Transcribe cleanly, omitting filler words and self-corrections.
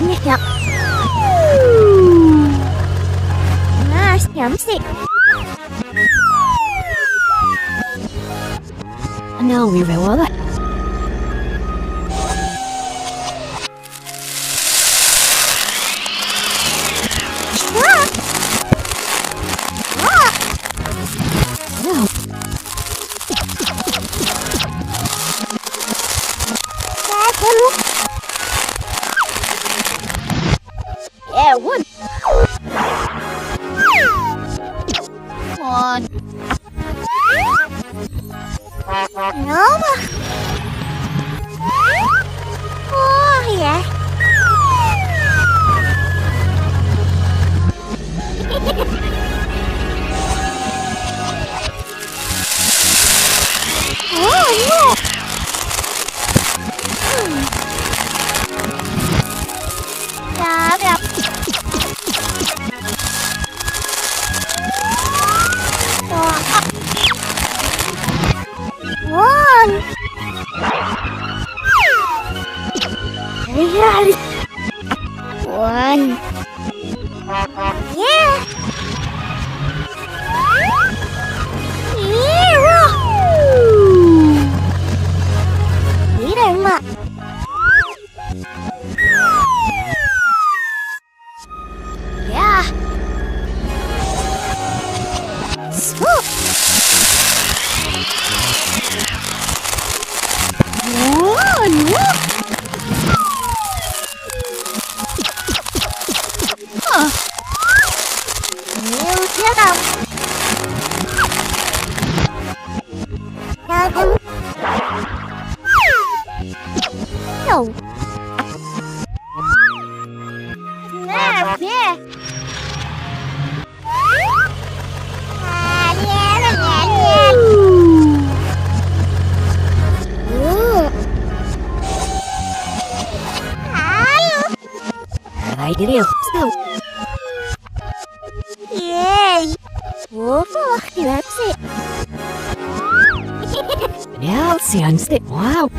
않습니까? 잠시. No, we will. Yeah, wood. One. No. Oh, yeah. Oh, no. One. One. Yeah. Yeah. Swoop. One. Whoop. Huh. Nhiều chưa đâu. No. Nè, yeah. I did it. So. Yay! Whoa, that's it. Yeah, I'll see on stick. Wow.